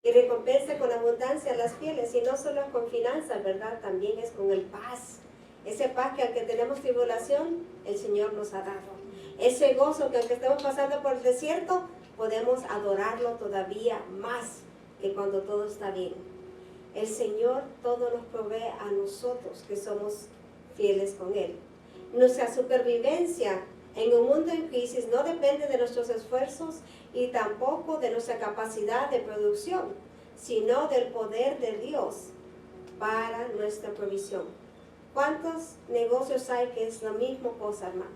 y recompensa con abundancia a las fieles, y no solo con finanzas, ¿verdad? También es con el paz. Ese paz que aunque tenemos tribulación, el Señor nos ha dado. Ese gozo que aunque estemos pasando por el desierto, podemos adorarlo todavía más que cuando todo está bien. El Señor todo nos provee a nosotros que somos fieles con Él. Nuestra supervivencia en un mundo en crisis no depende de nuestros esfuerzos y tampoco de nuestra capacidad de producción, sino del poder de Dios para nuestra provisión. ¿Cuántos negocios hay que es la misma cosa, hermanos?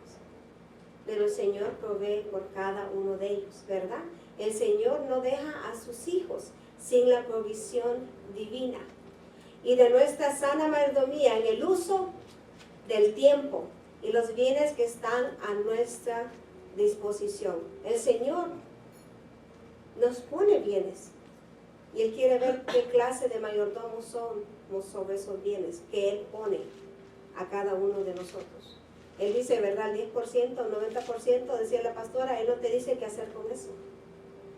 Pero el Señor provee por cada uno de ellos, ¿verdad? El Señor no deja a sus hijos sin la provisión divina. Y de nuestra sana mayordomía en el uso del tiempo y los bienes que están a nuestra disposición. El Señor nos pone bienes y Él quiere ver qué clase de mayordomos somos sobre esos bienes que Él pone a cada uno de nosotros. Él dice, ¿verdad? El 10%, 90%, decía la pastora, Él no te dice qué hacer con eso.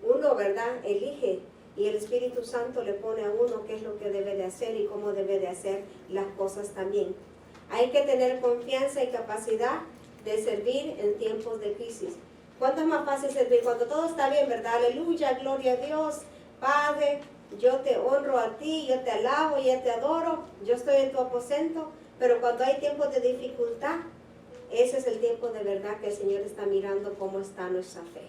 Uno, ¿verdad? Elige y el Espíritu Santo le pone a uno qué es lo que debe de hacer y cómo debe de hacer las cosas también. Hay que tener confianza y capacidad de servir en tiempos de crisis. ¿Cuánto es más fácil servir? Cuando todo está bien, ¿verdad? Aleluya, gloria a Dios, Padre, yo te honro a ti, yo te alabo, yo te adoro, yo estoy en tu aposento. Pero cuando hay tiempos de dificultad, ese es el tiempo de verdad que el Señor está mirando cómo está nuestra fe,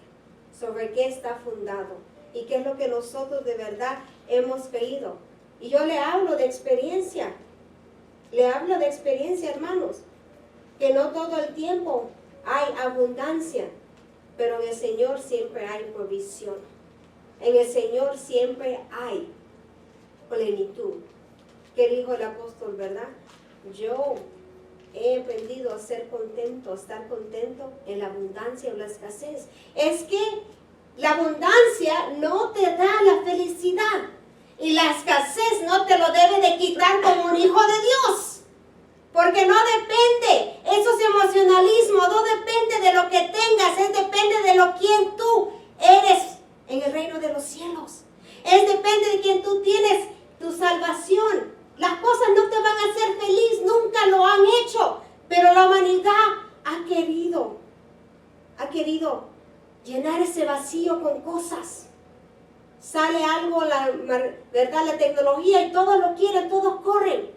sobre qué está fundado y qué es lo que nosotros de verdad hemos creído. Y yo le hablo de experiencia. Le hablo de experiencia, hermanos, que no todo el tiempo hay abundancia, pero en el Señor siempre hay provisión. En el Señor siempre hay plenitud. ¿Qué dijo el apóstol, verdad? Yo he aprendido a ser contento, a estar contento en la abundancia o la escasez. Es que la abundancia no te da la felicidad. Y la escasez no te lo debe de quitar como un hijo de Dios. Porque no depende, eso es emocionalismo, no depende de lo que tengas, es depende de lo quien tú eres en el reino de los cielos. Es depende de quien tú tienes tu salvación. Las cosas no te van a hacer feliz, nunca lo han hecho. Pero la humanidad ha querido llenar ese vacío con cosas. Sale algo, ¿verdad? La tecnología y todos lo quieren, todos corren,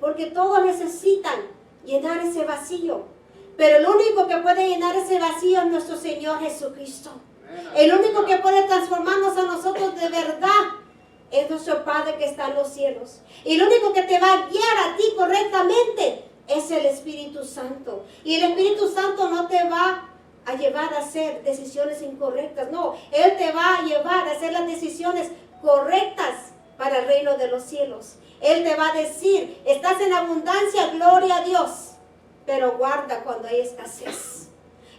porque todos necesitan llenar ese vacío. Pero el único que puede llenar ese vacío es nuestro Señor Jesucristo. El único que puede transformarnos a nosotros de verdad es nuestro Padre que está en los cielos. Y el único que te va a guiar a ti correctamente es el Espíritu Santo. Y el Espíritu Santo no te va a llevar a hacer decisiones incorrectas. No, Él te va a llevar a hacer las decisiones correctas para el reino de los cielos. Él te va a decir, estás en abundancia, gloria a Dios, pero guarda cuando hay escasez.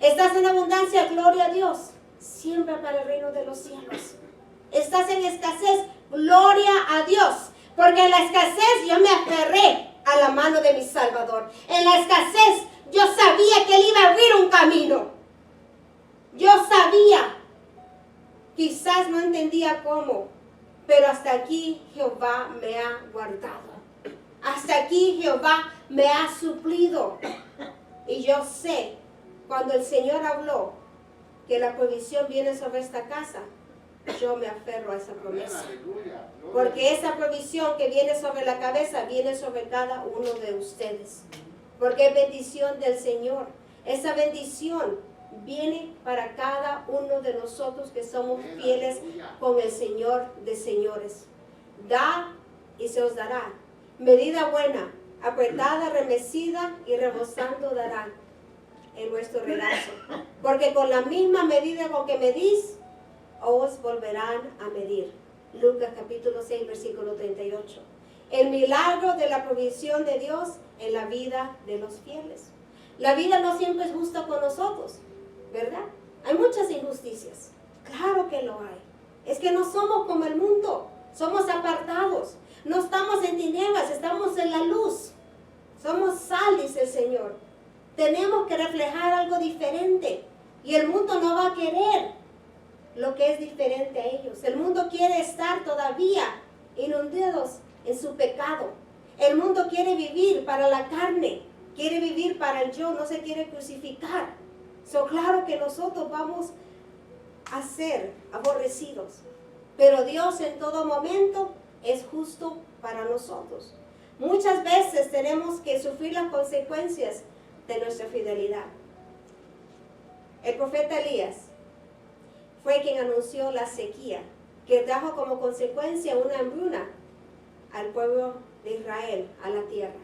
Estás en abundancia, gloria a Dios, siembra para el reino de los cielos. Estás en escasez, gloria a Dios, porque en la escasez yo me aferré a la mano de mi Salvador. En la escasez yo sabía que Él iba a abrir un camino. Yo sabía, quizás no entendía cómo, pero hasta aquí Jehová me ha guardado. Hasta aquí Jehová me ha suplido. Y yo sé, cuando el Señor habló que la provisión viene sobre esta casa, yo me aferro a esa promesa. Porque esa provisión que viene sobre la cabeza, viene sobre cada uno de ustedes. Porque es bendición del Señor. Esa bendición viene para cada uno de nosotros que somos fieles con el Señor de señores. Da y se os dará. Medida buena, apretada, remecida y rebosando dará en vuestro regazo. Porque con la misma medida con que medís, os volverán a medir. Lucas capítulo 6, versículo 38. El milagro de la provisión de Dios en la vida de los fieles. La vida no siempre es justa con nosotros, ¿verdad? Hay muchas injusticias. Claro que lo hay. Es que no somos como el mundo. Somos apartados. No estamos en tinieblas, estamos en la luz. Somos sal, dice el Señor. Tenemos que reflejar algo diferente. Y el mundo no va a querer lo que es diferente a ellos. El mundo quiere estar todavía inundados en su pecado. El mundo quiere vivir para la carne, quiere vivir para el yo, no se quiere crucificar. Claro que nosotros vamos a ser aborrecidos, pero Dios en todo momento es justo para nosotros. Muchas veces tenemos que sufrir las consecuencias de nuestra fidelidad. El profeta Elías fue quien anunció la sequía, que trajo como consecuencia una hambruna al pueblo de Israel, a la tierra.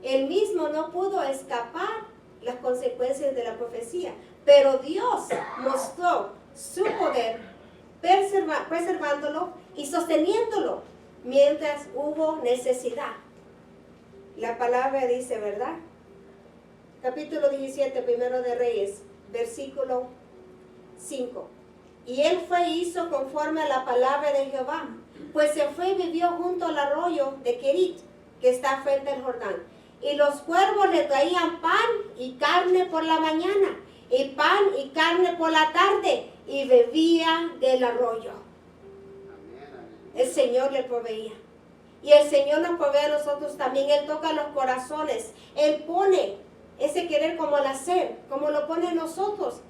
Él mismo no pudo escapar las consecuencias de la profecía, pero Dios mostró su poder preservándolo y sosteniéndolo mientras hubo necesidad. La palabra dice, ¿verdad? Capítulo 17, primero de Reyes, versículo 5. Y él fue y hizo conforme a la palabra de Jehová, pues se fue y vivió junto al arroyo de Kerit, que está frente al Jordán. Y los cuervos le traían pan y carne por la mañana, y pan y carne por la tarde, y bebía del arroyo. El Señor le proveía. Y el Señor nos provee a nosotros también. Él toca los corazones. Él pone ese querer como el hacer, como lo pone en nosotros,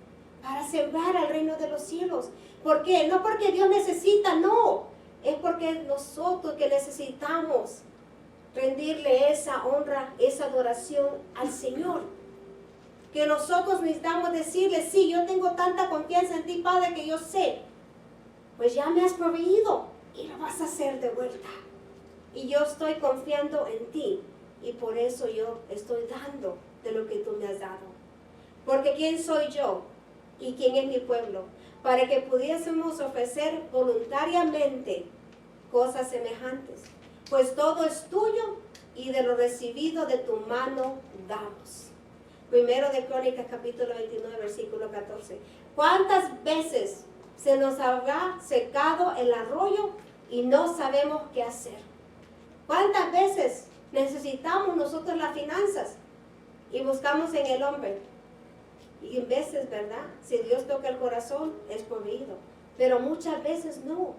para sembrar al reino de los cielos. ¿Por qué? No porque Dios necesita, no. Es porque nosotros que necesitamos rendirle esa honra, esa adoración al Señor. Que nosotros necesitamos decirle, sí, yo tengo tanta confianza en ti, Padre, que yo sé, pues ya me has proveído y lo vas a hacer de vuelta. Y yo estoy confiando en ti y por eso yo estoy dando de lo que tú me has dado. Porque ¿quién soy yo y quién es mi pueblo? Para que pudiésemos ofrecer voluntariamente cosas semejantes. Pues todo es tuyo y de lo recibido de tu mano damos. Primero de Crónicas, capítulo 29, versículo 14. ¿Cuántas veces se nos habrá secado el arroyo y no sabemos qué hacer? ¿Cuántas veces necesitamos nosotros las finanzas y buscamos en el hombre? Y en veces, ¿verdad? Si Dios toca el corazón, es proveído. Pero muchas veces no.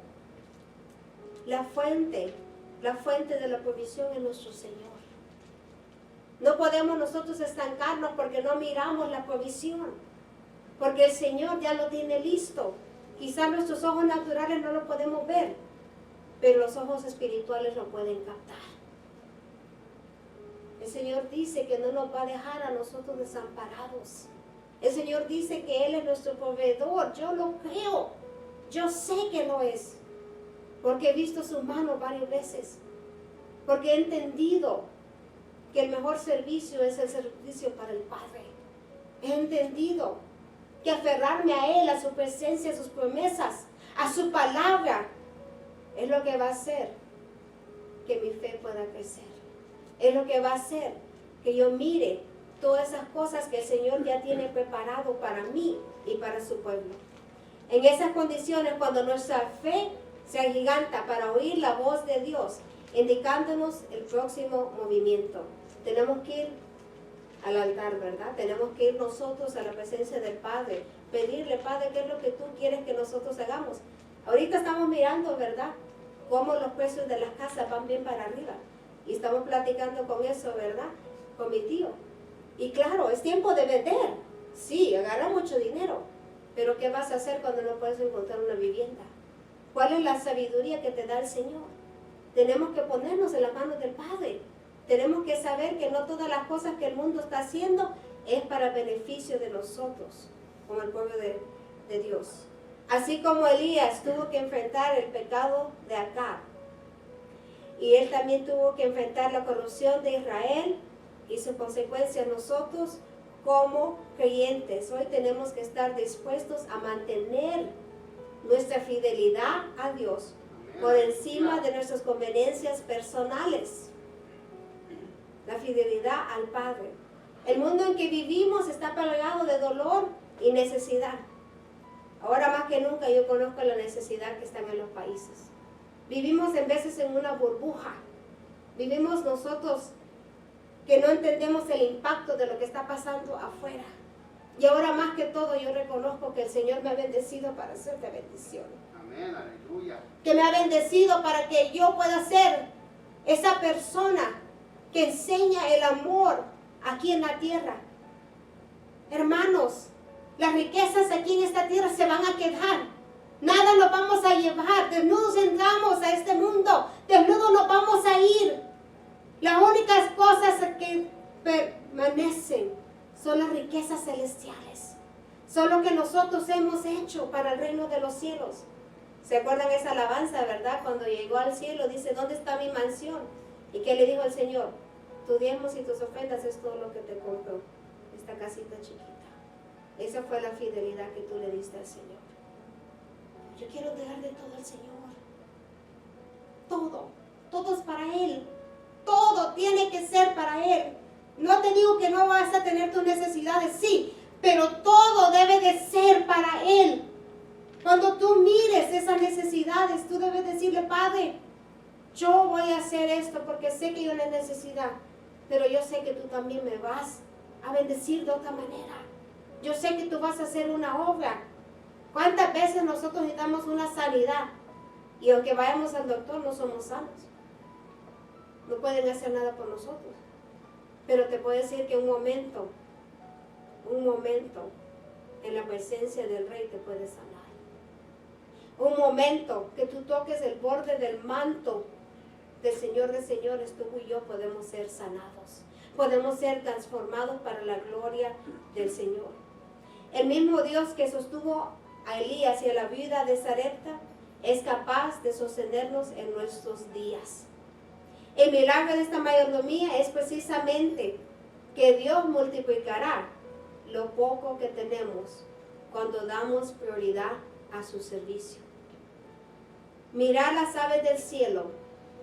La fuente de la provisión es nuestro Señor. No podemos nosotros estancarnos porque no miramos la provisión. Porque el Señor ya lo tiene listo. Quizás nuestros ojos naturales no lo podemos ver, pero los ojos espirituales lo pueden captar. El Señor dice que no nos va a dejar a nosotros desamparados. El Señor dice que Él es nuestro proveedor. Yo lo creo. Yo sé que lo es. Porque he visto su mano varias veces. Porque he entendido que el mejor servicio es el servicio para el Padre. He entendido que aferrarme a Él, a su presencia, a sus promesas, a su palabra, es lo que va a hacer que mi fe pueda crecer. Es lo que va a hacer que yo mire todas esas cosas que el Señor ya tiene preparado para mí y para su pueblo. En esas condiciones, cuando nuestra fe se agiganta para oír la voz de Dios, indicándonos el próximo movimiento, tenemos que ir al altar, ¿verdad? Tenemos que ir nosotros a la presencia del Padre, pedirle, Padre, ¿qué es lo que tú quieres que nosotros hagamos? Ahorita estamos mirando, ¿verdad?, cómo los precios de las casas van bien para arriba. Y estamos platicando con eso, ¿verdad?, con mi tío. Y claro, es tiempo de vender. Sí, agarra mucho dinero. Pero ¿qué vas a hacer cuando no puedes encontrar una vivienda? ¿Cuál es la sabiduría que te da el Señor? Tenemos que ponernos en las manos del Padre. Tenemos que saber que no todas las cosas que el mundo está haciendo es para beneficio de nosotros, como el pueblo de Dios. Así como Elías tuvo que enfrentar el pecado de Acab, y él también tuvo que enfrentar la corrupción de Israel y su consecuencia, nosotros como creyentes hoy tenemos que estar dispuestos a mantener nuestra fidelidad a Dios por encima de nuestras conveniencias personales. La fidelidad al Padre. El mundo en que vivimos está plagado de dolor y necesidad. Ahora más que nunca yo conozco la necesidad que están en los países. Vivimos en veces en una burbuja. Vivimos nosotros que no entendemos el impacto de lo que está pasando afuera. Y ahora más que todo yo reconozco que el Señor me ha bendecido para hacerte bendición. Amén, aleluya. Que me ha bendecido para que yo pueda ser esa persona que enseña el amor aquí en la tierra. Hermanos, las riquezas aquí en esta tierra se van a quedar. Nada nos vamos a llevar. Desnudos entramos a este mundo. Desnudos nos vamos a ir. Las únicas cosas que permanecen son las riquezas celestiales. Son lo que nosotros hemos hecho para el reino de los cielos. ¿Se acuerdan esa alabanza, verdad? Cuando llegó al cielo, dice, ¿dónde está mi mansión? ¿Y qué le dijo el Señor? Tus diezmos y tus ofrendas es todo lo que te compro. Esta casita chiquita. Esa fue la fidelidad que tú le diste al Señor. Yo quiero darle todo al Señor. Todo es para Él. Todo tiene que ser para Él. No te digo que no vas a tener tus necesidades, sí, pero todo debe de ser para Él. Cuando tú mires esas necesidades, tú debes decirle, Padre, yo voy a hacer esto porque sé que hay una necesidad, pero yo sé que tú también me vas a bendecir de otra manera. Yo sé que tú vas a hacer una obra. ¿Cuántas veces nosotros necesitamos una sanidad? Y aunque vayamos al doctor, no somos sanos. No pueden hacer nada por nosotros. Pero te puedo decir que un momento en la presencia del Rey te puede sanar. Un momento que tú toques el borde del manto del Señor de señores, tú y yo podemos ser sanados. Podemos ser transformados para la gloria del Señor. El mismo Dios que sostuvo a Elías y a la viuda de Sarepta es capaz de sostenernos en nuestros días. El milagro de esta mayordomía es precisamente que Dios multiplicará lo poco que tenemos cuando damos prioridad a su servicio. Mirad las aves del cielo,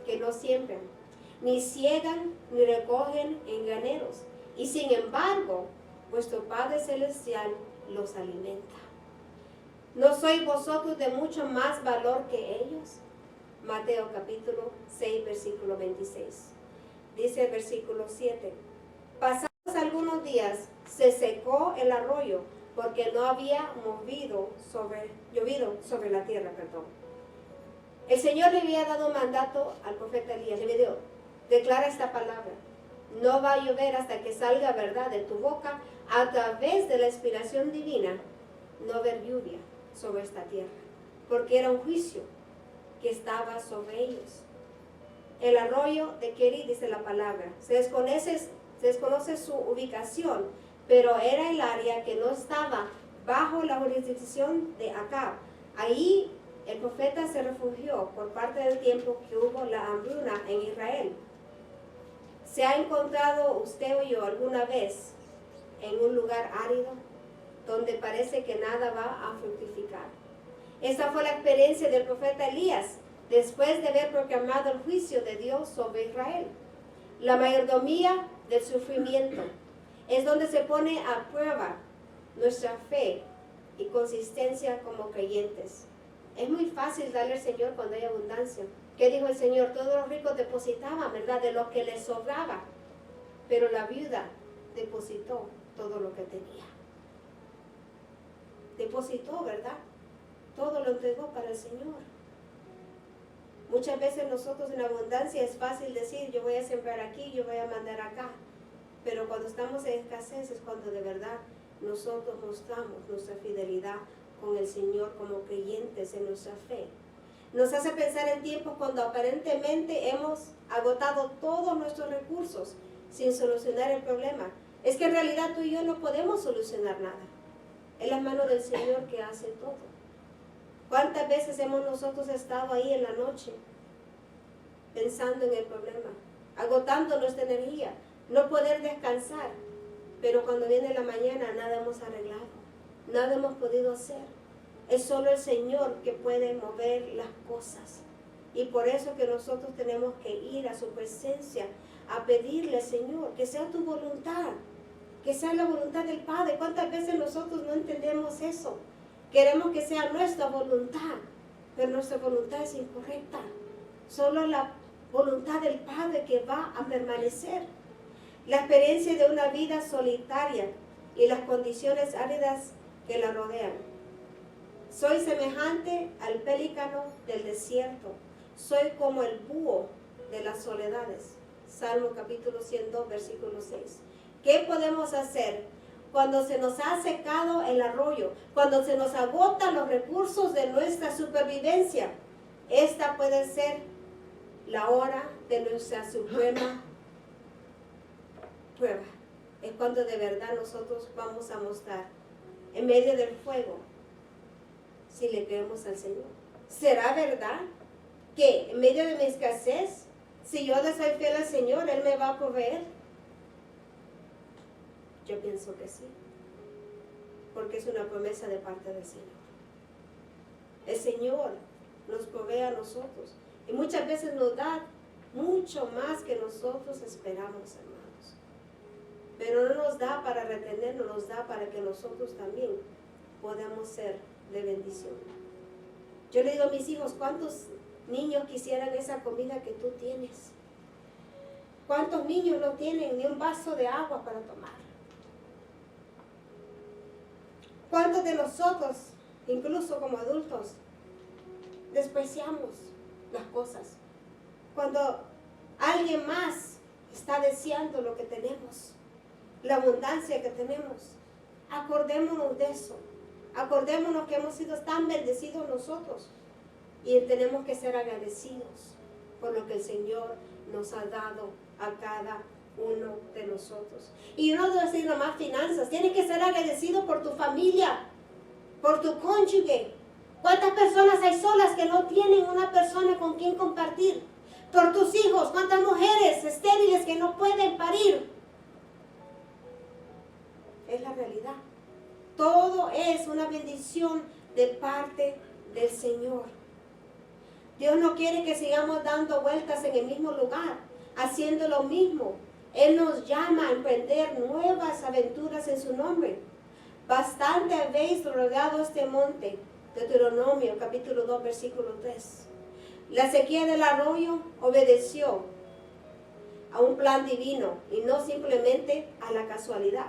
que no siembran, ni ciegan, ni recogen en graneros, y sin embargo, vuestro Padre Celestial los alimenta. ¿No sois vosotros de mucho más valor que ellos? Mateo capítulo 6, versículo 26. Dice el versículo 7. Pasados algunos días, se secó el arroyo, porque no había llovido sobre la tierra. El Señor le había dado mandato al profeta Elías. Le dijo, declara esta palabra. No va a llover hasta que salga verdad de tu boca, a través de la inspiración divina, no haber lluvia sobre esta tierra, porque era un juicio que estaba sobre ellos. El arroyo de Kerit, dice la palabra, se desconoce su ubicación, pero era el área que no estaba bajo la jurisdicción de Acab. Ahí el profeta se refugió por parte del tiempo que hubo la hambruna en Israel. ¿Se ha encontrado usted o yo alguna vez en un lugar árido donde parece que nada va a fructificar? Esa fue la experiencia del profeta Elías después de haber proclamado el juicio de Dios sobre Israel. La mayordomía del sufrimiento es donde se pone a prueba nuestra fe y consistencia como creyentes. Es muy fácil darle al Señor cuando hay abundancia. ¿Qué dijo el Señor? Todos los ricos depositaban, ¿verdad?, de lo que les sobraba. Pero la viuda depositó todo lo que tenía. Depositó, ¿verdad? Todo lo entregó para el Señor. Muchas veces nosotros en abundancia es fácil decir, yo voy a sembrar aquí, yo voy a mandar acá. Pero cuando estamos en escasez es cuando de verdad nosotros mostramos nuestra fidelidad con el Señor como creyentes en nuestra fe. Nos hace pensar en tiempos cuando aparentemente hemos agotado todos nuestros recursos sin solucionar el problema. Es que en realidad tú y yo no podemos solucionar nada. Es la mano del Señor que hace todo. ¿Cuántas veces hemos nosotros estado ahí en la noche pensando en el problema, agotando nuestra energía, no poder descansar? Pero cuando viene la mañana nada hemos arreglado, nada hemos podido hacer. Es solo el Señor que puede mover las cosas. Y por eso que nosotros tenemos que ir a su presencia a pedirle al Señor que sea tu voluntad, que sea la voluntad del Padre. ¿Cuántas veces nosotros no entendemos eso? Queremos que sea nuestra voluntad, pero nuestra voluntad es incorrecta. Solo la voluntad del Padre que va a permanecer. La experiencia de una vida solitaria y las condiciones áridas que la rodean. Soy semejante al pelícano del desierto. Soy como el búho de las soledades. Salmo capítulo 102, versículo 6. ¿Qué podemos hacer cuando se nos ha secado el arroyo? Cuando se nos agotan los recursos de nuestra supervivencia. Esta puede ser la hora de nuestra suprema prueba. Es cuando de verdad nosotros vamos a mostrar en medio del fuego si le creemos al Señor. ¿Será verdad que en medio de mi escasez, si yo le soy fiel al Señor, Él me va a proveer? Yo pienso que sí, porque es una promesa de parte del Señor. El Señor nos provee a nosotros y muchas veces nos da mucho más que nosotros esperamos, hermanos. Pero no nos da para retenernos, nos da para que nosotros también podamos ser de bendición. Yo le digo a mis hijos, ¿cuántos niños quisieran esa comida que tú tienes? ¿Cuántos niños no tienen ni un vaso de agua para tomar? ¿Cuántos de nosotros, incluso como adultos, despreciamos las cosas? Cuando alguien más está deseando lo que tenemos, la abundancia que tenemos, acordémonos de eso. Acordémonos que hemos sido tan bendecidos nosotros y tenemos que ser agradecidos por lo que el Señor nos ha dado a cada uno de nosotros. Y no debo decir nomás finanzas, tienes que ser agradecido por tu familia, por tu cónyuge. ¿Cuántas personas hay solas que no tienen una persona con quien compartir? Por tus hijos, ¿cuántas mujeres estériles que no pueden parir? Es la realidad. Todo es una bendición de parte del Señor. Dios no quiere que sigamos dando vueltas en el mismo lugar, haciendo lo mismo. Él nos llama a emprender nuevas aventuras en su nombre. Bastante habéis rodeado este monte. Deuteronomio capítulo 2, versículo 3. La sequía del arroyo obedeció a un plan divino y no simplemente a la casualidad.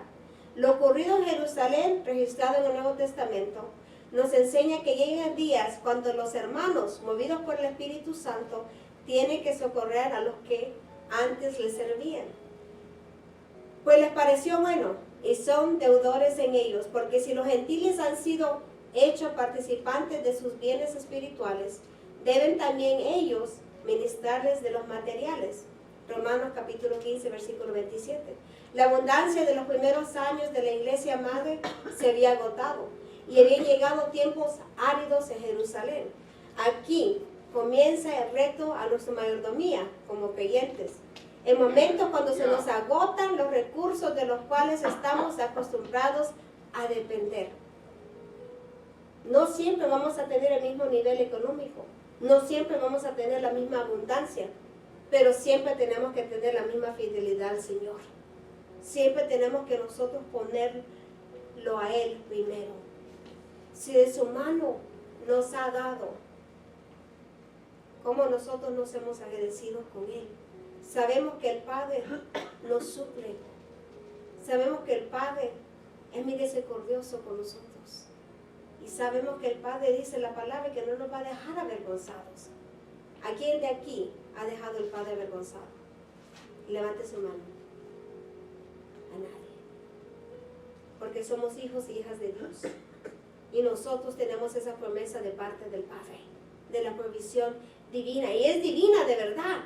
Lo ocurrido en Jerusalén, registrado en el Nuevo Testamento, nos enseña que llegan días cuando los hermanos, movidos por el Espíritu Santo, tienen que socorrer a los que antes les servían. Pues les pareció bueno y son deudores en ellos, porque si los gentiles han sido hechos participantes de sus bienes espirituales, deben también ellos ministrarles de los materiales. Romanos capítulo 15, versículo 27. La abundancia de los primeros años de la iglesia madre se había agotado y habían llegado tiempos áridos en Jerusalén. Aquí comienza el reto a nuestra mayordomía como creyentes. En momentos cuando se nos agotan los recursos de los cuales estamos acostumbrados a depender. No siempre vamos a tener el mismo nivel económico, no siempre vamos a tener la misma abundancia, pero siempre tenemos que tener la misma fidelidad al Señor. Siempre tenemos que nosotros ponerlo a Él primero. Si de su mano nos ha dado, ¿cómo nosotros nos hemos agradecido con Él? Sabemos que el Padre nos suple. Sabemos que el Padre es misericordioso con nosotros. Y sabemos que el Padre dice la palabra que no nos va a dejar avergonzados. ¿A quién de aquí ha dejado el Padre avergonzado? Levante su mano. A nadie. Porque somos hijos y hijas de Dios. Y nosotros tenemos esa promesa de parte del Padre, de la provisión divina. Y es divina de verdad.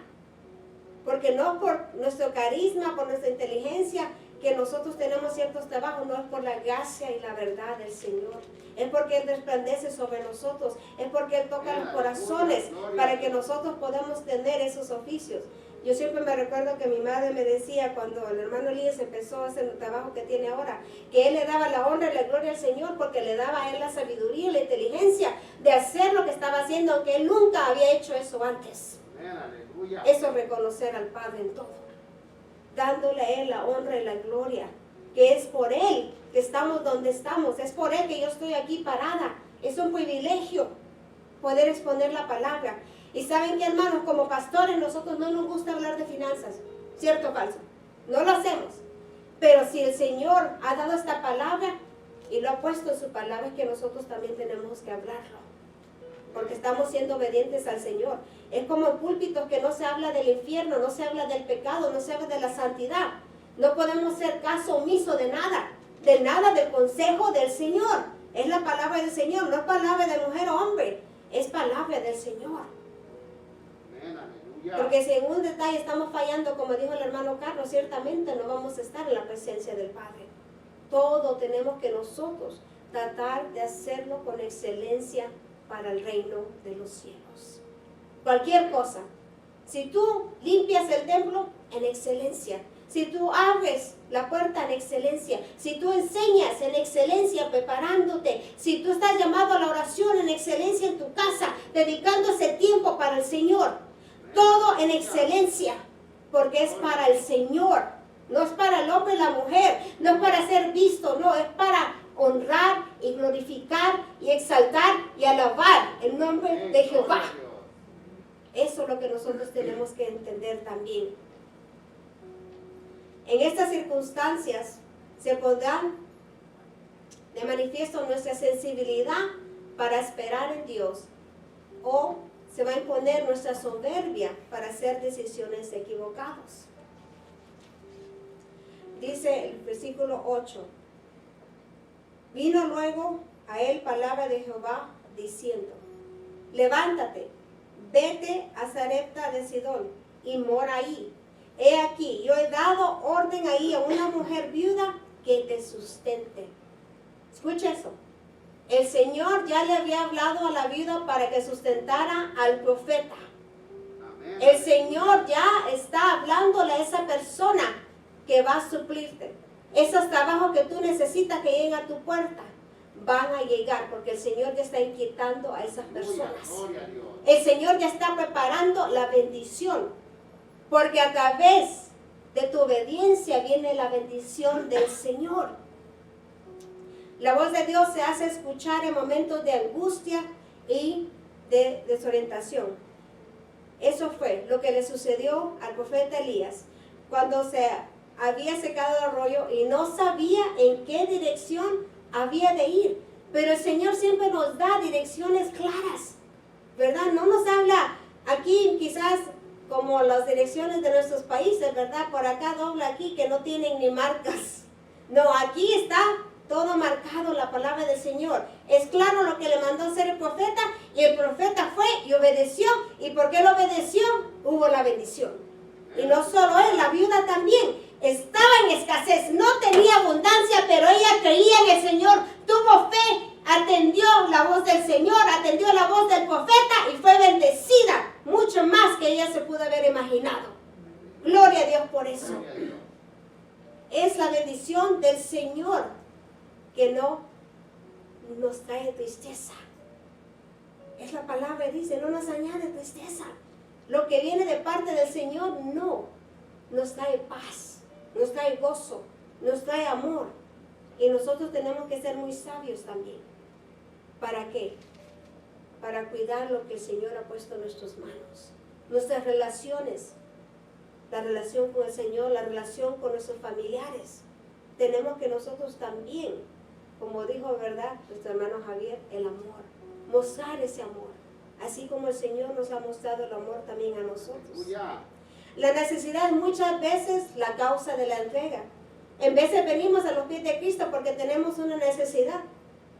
Porque no por nuestro carisma, por nuestra inteligencia, que nosotros tenemos ciertos trabajos, no es por la gracia y la verdad del Señor. Es porque Él resplandece sobre nosotros. Es porque Él toca los corazones para que nosotros podamos tener esos oficios. Yo siempre me recuerdo que mi madre me decía cuando el hermano Elías empezó a hacer el trabajo que tiene ahora, que él le daba la honra y la gloria al Señor porque le daba a él la sabiduría y la inteligencia de hacer lo que estaba haciendo, aunque él nunca había hecho eso antes. Eso es reconocer al Padre en todo, dándole a Él la honra y la gloria, que es por Él que estamos donde estamos, es por Él que yo estoy aquí parada. Es un privilegio poder exponer la palabra. Y saben que, hermanos, como pastores nosotros no nos gusta hablar de finanzas, ¿cierto o falso? No lo hacemos, Pero si el Señor ha dado esta palabra y lo ha puesto en su palabra, es que nosotros también tenemos que hablarlo. Porque estamos siendo obedientes al Señor. Es como en púlpitos que no se habla del infierno, no se habla del pecado, no se habla de la santidad. No podemos hacer caso omiso de nada del consejo del Señor. Es la palabra del Señor, no es palabra de mujer o hombre, es palabra del Señor. Porque si en un detalle estamos fallando, como dijo el hermano Carlos, ciertamente no vamos a estar en la presencia del Padre. Todo tenemos que nosotros tratar de hacerlo con excelencia para el reino de los cielos. Cualquier cosa. Si tú limpias el templo, en excelencia. Si tú abres la puerta, en excelencia. Si tú enseñas, en excelencia, preparándote. Si tú estás llamado a la oración, en excelencia en tu casa, dedicando ese tiempo para el Señor. Todo en excelencia, porque es para el Señor. No es para el hombre y la mujer. No es para ser visto, no, es para honrar y glorificar y exaltar y alabar el nombre de Jehová. Eso es lo que nosotros tenemos que entender también. En estas circunstancias se pondrá de manifiesto nuestra sensibilidad para esperar en Dios, o se va a imponer nuestra soberbia para hacer decisiones equivocadas. Dice el versículo 8. Vino luego a él palabra de Jehová diciendo: levántate, vete a Sarepta de Sidón y mora ahí. He aquí, yo he dado orden ahí a una mujer viuda que te sustente. Escucha eso. El Señor ya le había hablado a la viuda para que sustentara al profeta. Amén. El Señor ya está hablándole a esa persona que va a suplirte. Esos trabajos que tú necesitas que lleguen a tu puerta van a llegar, porque el Señor ya está inquietando a esas personas. El Señor ya está preparando la bendición, porque a través de tu obediencia viene la bendición del Señor. La voz de Dios se hace escuchar en momentos de angustia y de desorientación. Eso fue lo que le sucedió al profeta Elías cuando se había secado el arroyo y no sabía en qué dirección había de ir. Pero el Señor siempre nos da direcciones claras, ¿verdad? No nos habla aquí quizás como las direcciones de nuestros países, ¿verdad? Por acá dobla aquí que no tienen ni marcas. No, aquí está todo marcado, la palabra del Señor. Es claro lo que le mandó hacer el profeta, y el profeta fue y obedeció. ¿Y por qué lo obedeció? Hubo la bendición. Y no solo él, la viuda también. Estaba en escasez, no tenía abundancia, pero ella creía en el Señor, tuvo fe, atendió la voz del Señor, atendió la voz del profeta y fue bendecida, mucho más que ella se pudo haber imaginado. Gloria a Dios por eso. Es la bendición del Señor que no nos trae tristeza. Es la palabra, dice, no nos añade tristeza. Lo que viene de parte del Señor no nos trae paz, nos trae gozo, nos trae amor. Y nosotros tenemos que ser muy sabios también. ¿Para qué? Para cuidar lo que el Señor ha puesto en nuestras manos. Nuestras relaciones, la relación con el Señor, la relación con nuestros familiares. Tenemos que nosotros también, como dijo, ¿verdad?, nuestro hermano Javier, el amor. Mostrar ese amor. Así como el Señor nos ha mostrado el amor también a nosotros. La necesidad es muchas veces la causa de la entrega. En veces venimos a los pies de Cristo porque tenemos una necesidad,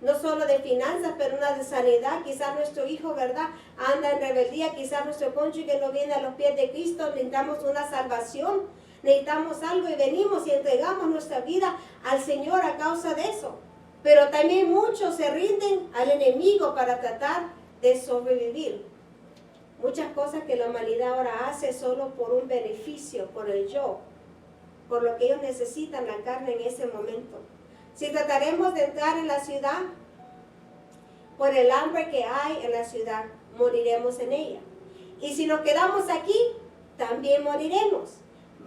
no solo de finanzas, pero una de sanidad. Quizás nuestro hijo, ¿verdad?, anda en rebeldía, quizás nuestro cónyuge no viene a los pies de Cristo, necesitamos una salvación, necesitamos algo y venimos y entregamos nuestra vida al Señor a causa de eso. Pero también muchos se rinden al enemigo para tratar de sobrevivir. Muchas cosas que la humanidad ahora hace solo por un beneficio, por el yo, por lo que ellos necesitan la carne en ese momento. Si trataremos de entrar en la ciudad, por el hambre que hay en la ciudad, moriremos en ella. Y si nos quedamos aquí, también moriremos.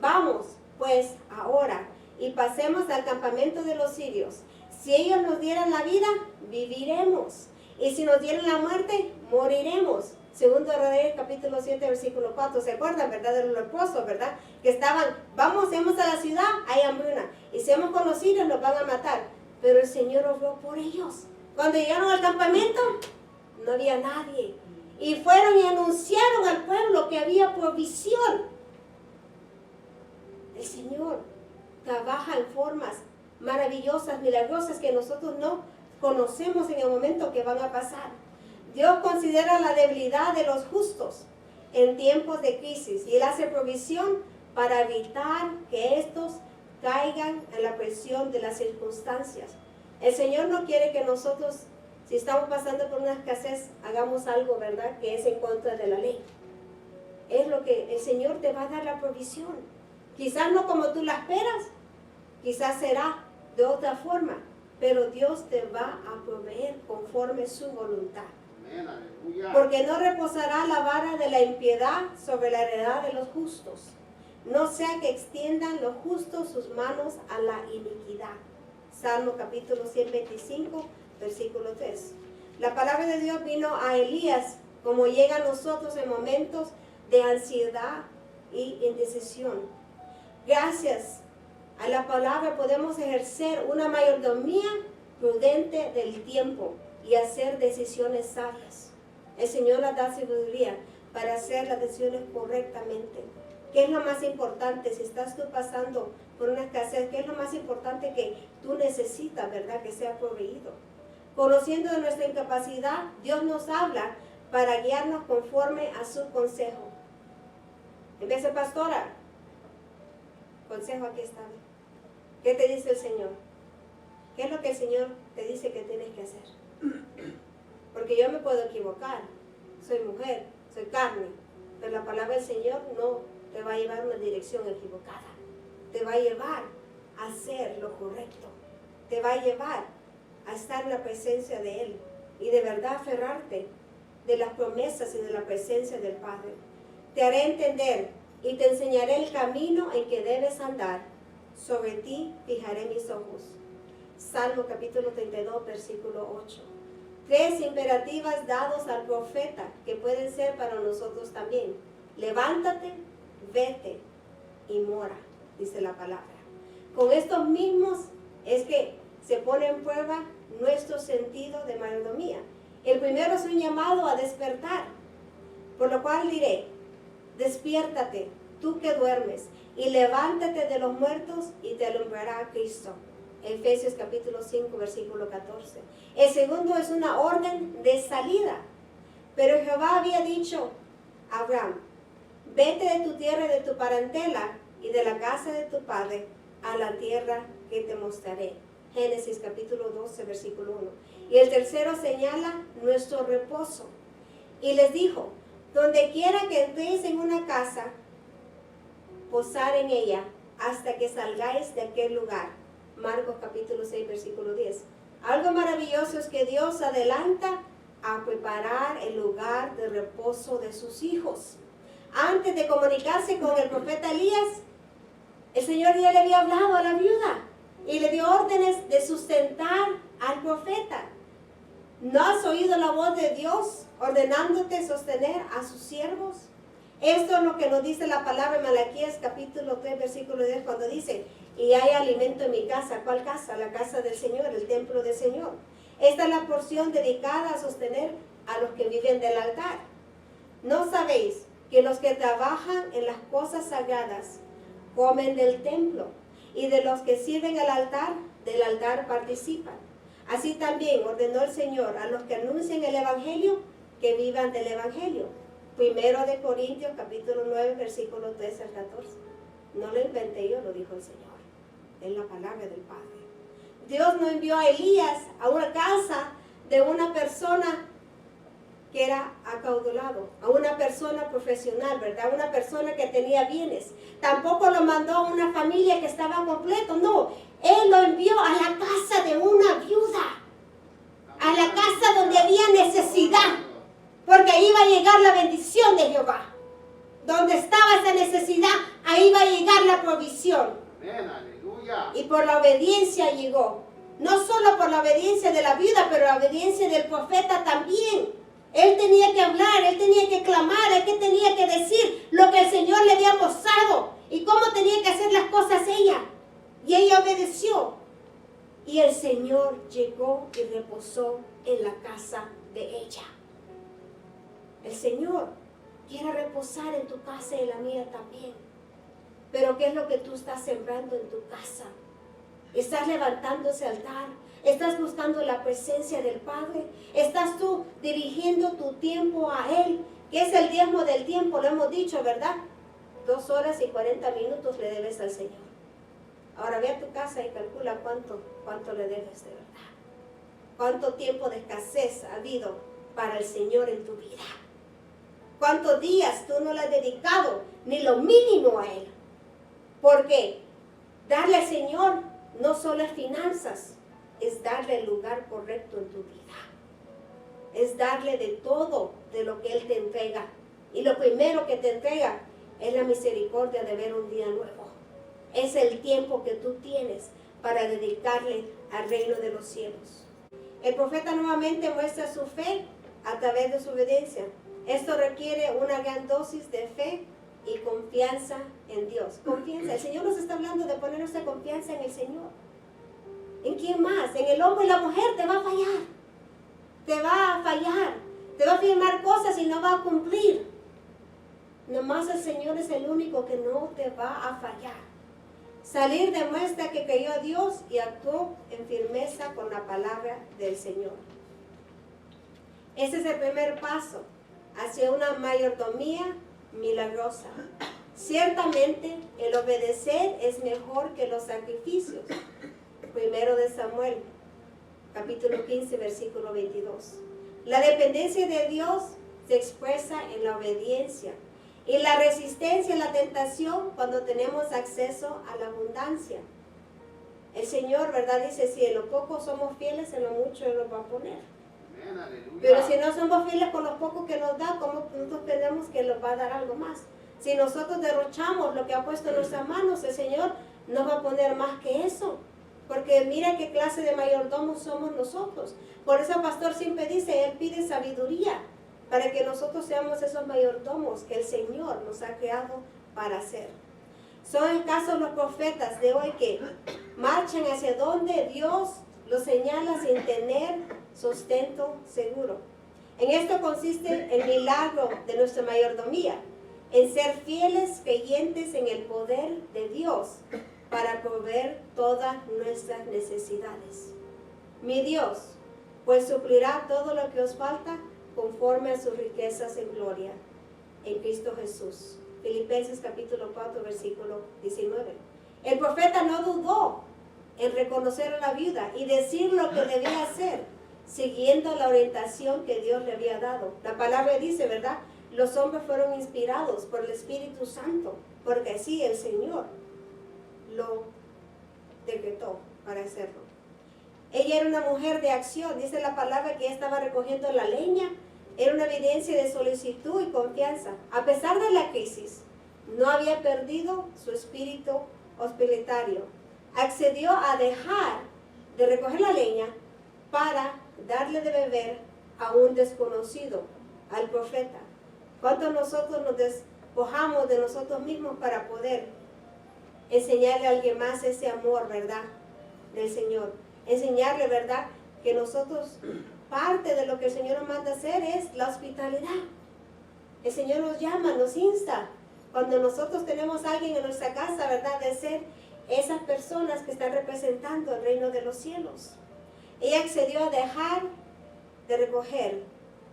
Vamos, pues, ahora, y pasemos al campamento de los sirios. Si ellos nos dieran la vida, viviremos. Y si nos dieran la muerte, moriremos. Segundo Reyes, capítulo 7, versículo 4. ¿Se acuerdan, verdad? De los leprosos, ¿verdad? Que estaban, vamos a la ciudad, hay hambruna. Y si hemos conocido, los van a matar. Pero el Señor obró por ellos. Cuando llegaron al campamento, no había nadie. Y fueron y anunciaron al pueblo que había provisión. El Señor trabaja en formas maravillosas, milagrosas, que nosotros no conocemos en el momento que van a pasar. Dios considera la debilidad de los justos en tiempos de crisis y Él hace provisión para evitar que estos caigan en la presión de las circunstancias. El Señor no quiere que nosotros, si estamos pasando por una escasez, hagamos algo, ¿verdad?, que es en contra de la ley. Es lo que el Señor te va a dar la provisión. Quizás no como tú la esperas, quizás será de otra forma, pero Dios te va a proveer conforme su voluntad. Porque no reposará la vara de la impiedad sobre la heredad de los justos, no sea que extiendan los justos sus manos a la iniquidad. Salmo capítulo 125, versículo 3. La palabra de Dios vino a Elías como llega a nosotros en momentos de ansiedad y indecisión. Gracias a la palabra podemos ejercer una mayordomía prudente del tiempo y hacer decisiones sabias. El Señor nos da sabiduría para hacer las decisiones correctamente. ¿Qué es lo más importante? Si estás tú pasando por una escasez, ¿qué es lo más importante que tú necesitas, verdad, que sea proveído? Conociendo de nuestra incapacidad, Dios nos habla para guiarnos conforme a su consejo. En vez de pastora, consejo aquí está. ¿Qué te dice el Señor? ¿Qué es lo que el Señor te dice que tienes que hacer? Porque yo me puedo equivocar, soy mujer, soy carne, pero la palabra del Señor no te va a llevar a una dirección equivocada, te va a llevar a hacer lo correcto, te va a llevar a estar en la presencia de Él y de verdad aferrarte de las promesas y de la presencia del Padre. Te haré entender y te enseñaré el camino en que debes andar, sobre ti fijaré mis ojos. Salmo capítulo 32, versículo 8. 3 imperativas dados al profeta que pueden ser para nosotros también. Levántate, vete y mora, dice la palabra. Con estos mismos es que se pone en prueba nuestro sentido de mayordomía. El primero es un llamado a despertar, por lo cual diré, despiértate, tú que duermes, y levántate de los muertos y te alumbrará Cristo. Efesios capítulo 5, versículo 14. El segundo es una orden de salida. Pero Jehová había dicho a Abraham, vete de tu tierra y de tu parentela y de la casa de tu padre a la tierra que te mostraré. Génesis capítulo 12, versículo 1. Y el tercero señala nuestro reposo. Y les dijo, donde quiera que entréis en una casa, posar en ella hasta que salgáis de aquel lugar. Marcos capítulo 6, versículo 10. Algo maravilloso es que Dios adelanta a preparar el lugar de reposo de sus hijos. Antes de comunicarse con el profeta Elías, el Señor ya le había hablado a la viuda y le dio órdenes de sustentar al profeta. ¿No has oído la voz de Dios ordenándote sostener a sus siervos? Esto es lo que nos dice la palabra en Malaquías capítulo 3, versículo 10, cuando dice, y hay alimento en mi casa. ¿Cuál casa? La casa del Señor, el templo del Señor. Esta es la porción dedicada a sostener a los que viven del altar. ¿No sabéis que los que trabajan en las cosas sagradas comen del templo, y de los que sirven al altar, del altar participan? Así también ordenó el Señor a los que anuncian el Evangelio que vivan del Evangelio. Primero de Corintios capítulo 9, versículo 13 al 14. No lo inventé yo, lo dijo el Señor. Es la palabra del Padre. Dios no envió a Elías a una casa de una persona que era acaudalado, a una persona profesional, ¿verdad? Una persona que tenía bienes. Tampoco lo mandó a una familia que estaba completo, no. Él lo envió a la casa de una viuda, a la casa donde había necesidad, porque ahí iba a llegar la bendición de Jehová. Donde estaba esa necesidad, ahí va a llegar la provisión. Y por la obediencia llegó. No solo por la obediencia de la viuda, pero la obediencia del profeta también. Él tenía que hablar, él tenía que clamar, él tenía que decir lo que el Señor le había mostrado y cómo tenía que hacer las cosas ella. Y ella obedeció. Y el Señor llegó y reposó en la casa de ella. El Señor quiere reposar en tu casa y en la mía también. Pero ¿qué es lo que tú estás sembrando en tu casa? ¿Estás levantando ese altar? ¿Estás buscando la presencia del Padre? ¿Estás tú dirigiendo tu tiempo a Él? Que es el diezmo del tiempo, lo hemos dicho, ¿verdad? 2 horas y 40 minutos le debes al Señor. Ahora ve a tu casa y calcula cuánto le debes de verdad. ¿Cuánto tiempo de escasez ha habido para el Señor en tu vida? ¿Cuántos días tú no le has dedicado ni lo mínimo a Él? Porque darle al Señor no solo es finanzas, es darle el lugar correcto en tu vida. Es darle de todo de lo que Él te entrega. Y lo primero que te entrega es la misericordia de ver un día nuevo. Es el tiempo que tú tienes para dedicarle al reino de los cielos. El profeta nuevamente muestra su fe a través de su obediencia. Esto requiere una gran dosis de fe y confianza en Dios. Confianza. El Señor nos está hablando de poner nuestra confianza en el Señor. ¿En quién más? En el hombre y la mujer te va a fallar. Te va a fallar. Te va a afirmar cosas y no va a cumplir. Nomás el Señor es el único que no te va a fallar. Salir demuestra que creyó a Dios y actuó en firmeza con la palabra del Señor. Ese es el primer paso hacia una mayordomía milagrosa. Ciertamente el obedecer es mejor que los sacrificios. Primero de Samuel, capítulo 15, versículo 22. La dependencia de Dios se expresa en la obediencia y la resistencia a la tentación cuando tenemos acceso a la abundancia. El Señor, ¿verdad? Dice, si en lo poco somos fieles, en lo mucho Él nos va a poner. Pero si no somos fieles con lo poco que nos da, ¿cómo nosotros tenemos que nos va a dar algo más? Si nosotros derrochamos lo que ha puesto en nuestras manos, el Señor nos va a poner más que eso. Porque mira qué clase de mayordomos somos nosotros. Por eso el pastor siempre dice, Él pide sabiduría para que nosotros seamos esos mayordomos que el Señor nos ha creado para hacer. Son escasos los profetas de hoy que marchan hacia donde Dios los señala sin tener sustento seguro. En esto consiste el milagro de nuestra mayordomía, en ser fieles creyentes en el poder de Dios para proveer todas nuestras necesidades. Mi Dios, pues suplirá todo lo que os falta conforme a sus riquezas en gloria en Cristo Jesús. Filipenses capítulo 4, versículo 19. El profeta no dudó en reconocer a la viuda y decir lo que debía hacer, siguiendo la orientación que Dios le había dado. La palabra dice, ¿verdad? Los hombres fueron inspirados por el Espíritu Santo, porque así el Señor lo decretó para hacerlo. Ella era una mujer de acción, dice la palabra que ella estaba recogiendo la leña, era una evidencia de solicitud y confianza. A pesar de la crisis, no había perdido su espíritu hospitalario. Accedió a dejar de recoger la leña para darle de beber a un desconocido, al profeta. ¿Cuántos nosotros nos despojamos de nosotros mismos para poder enseñarle a alguien más ese amor, ¿verdad?, del Señor? Enseñarle, ¿verdad?, que nosotros, parte de lo que el Señor nos manda hacer es la hospitalidad. El Señor nos llama, nos insta. Cuando nosotros tenemos a alguien en nuestra casa, ¿verdad?, de ser esas personas que están representando el reino de los cielos. Ella accedió a dejar de recoger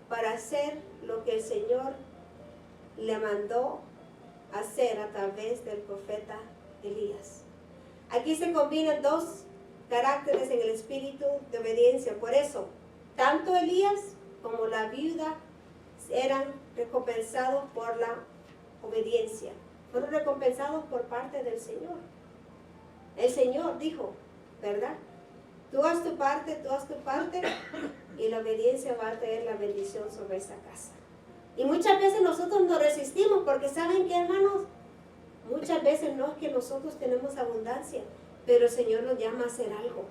para hacer lo que el Señor le mandó hacer a través del profeta Elías. Aquí se combinan dos caracteres en el espíritu de obediencia. Por eso, tanto Elías como la viuda eran recompensados por la obediencia. Fueron recompensados por parte del Señor. El Señor dijo, ¿verdad? Tú haz tu parte, y la obediencia va a traer la bendición sobre esa casa. Y muchas veces nosotros nos resistimos porque ¿saben qué, hermanos? Muchas veces no es que nosotros tenemos abundancia, pero el Señor nos llama a hacer algo.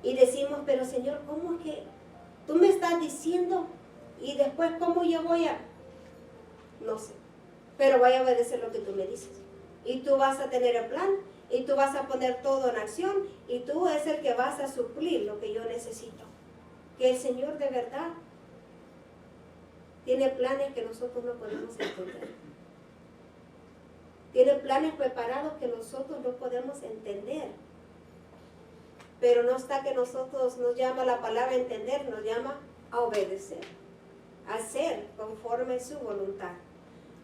Y decimos, pero Señor, ¿cómo es que tú me estás diciendo Y después, ¿cómo yo voy a? No sé. Pero voy a obedecer lo que tú me dices. Y tú vas a tener el plan, y tú vas a poner todo en acción, y tú es el que vas a suplir lo que yo necesito. Que el Señor de verdad tiene planes que nosotros no podemos entender. Tiene planes preparados que nosotros no podemos entender. Pero no está que nosotros nos llama la palabra entender, nos llama a obedecer, a hacer conforme su voluntad.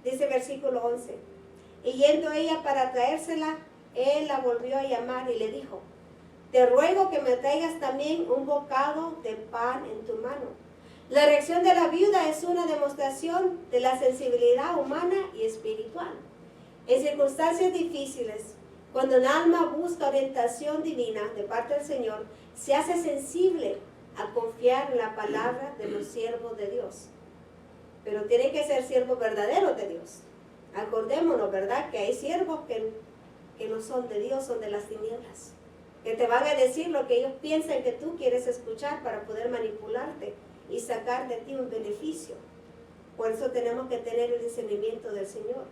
Dice versículo 11, y yendo ella para traérsela, él la volvió a llamar y le dijo, te ruego que me traigas también un bocado de pan en tu mano. La reacción de la viuda es una demostración de la sensibilidad humana y espiritual. En circunstancias difíciles, cuando un alma busca orientación divina de parte del Señor, se hace sensible a confiar en la palabra de los siervos de Dios. Pero tienen que ser siervos verdaderos de Dios. Acordémonos, ¿verdad? Que hay siervos que no son de Dios, son de las tinieblas. Que te van a decir lo que ellos piensan que tú quieres escuchar para poder manipularte y sacar de ti un beneficio. Por eso tenemos que tener el discernimiento del Señor.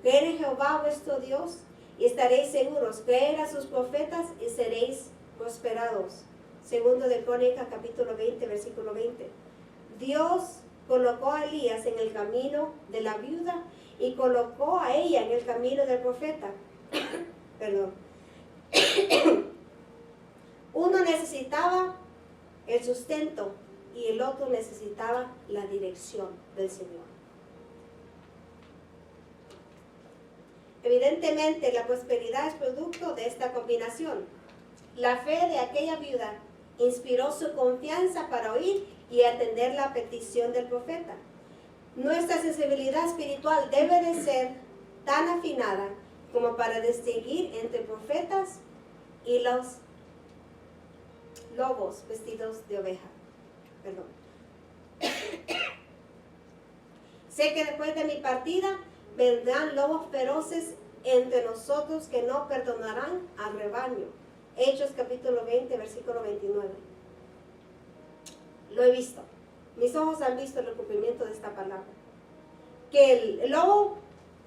Creed en Jehová vuestro Dios y estaréis seguros. Creed a sus profetas y seréis prosperados. Segundo de Crónicas, capítulo 20, versículo 20. Dios colocó a Elías en el camino de la viuda y colocó a ella en el camino del profeta. Perdón. Uno necesitaba el sustento y el otro necesitaba la dirección del Señor. Evidentemente, la prosperidad es producto de esta combinación. La fe de aquella viuda inspiró su confianza para oír y atender la petición del profeta. Nuestra sensibilidad espiritual debe de ser tan afinada como para distinguir entre profetas y los lobos vestidos de oveja. Perdón. Sé que después de mi partida vendrán lobos feroces entre nosotros que no perdonarán al rebaño. Hechos capítulo 20, versículo 29. Lo he visto. Mis ojos han visto el cumplimiento de esta palabra. Que el lobo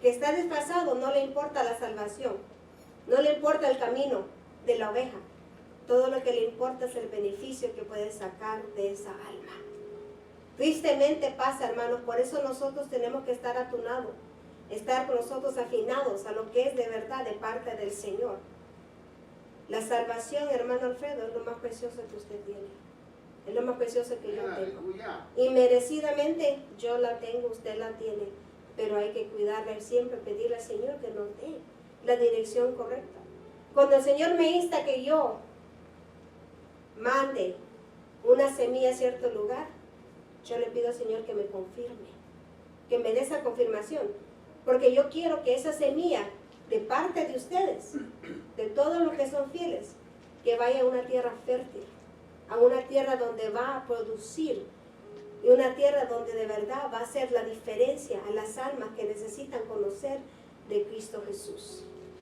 que está disfrazado no le importa la salvación, no le importa el camino de la oveja. Todo lo que le importa es el beneficio que puede sacar de esa alma. Tristemente pasa, hermanos, por eso nosotros tenemos que estar atunados, estar con nosotros afinados a lo que es de verdad de parte del Señor. La salvación, hermano Alfredo, es lo más precioso que usted tiene. Es lo más precioso que yo tengo. Y merecidamente yo la tengo, usted la tiene. Pero hay que cuidarla y siempre pedirle al Señor que nos dé la dirección correcta. Cuando el Señor me insta que yo mande una semilla a cierto lugar, yo le pido al Señor que me confirme, que me dé esa confirmación. Porque yo quiero que esa semilla de parte de ustedes, de todos los que son fieles, que vaya a una tierra fértil, a una tierra donde va a producir y una tierra donde de verdad va a hacer la diferencia a las almas que necesitan conocer de Cristo Jesús.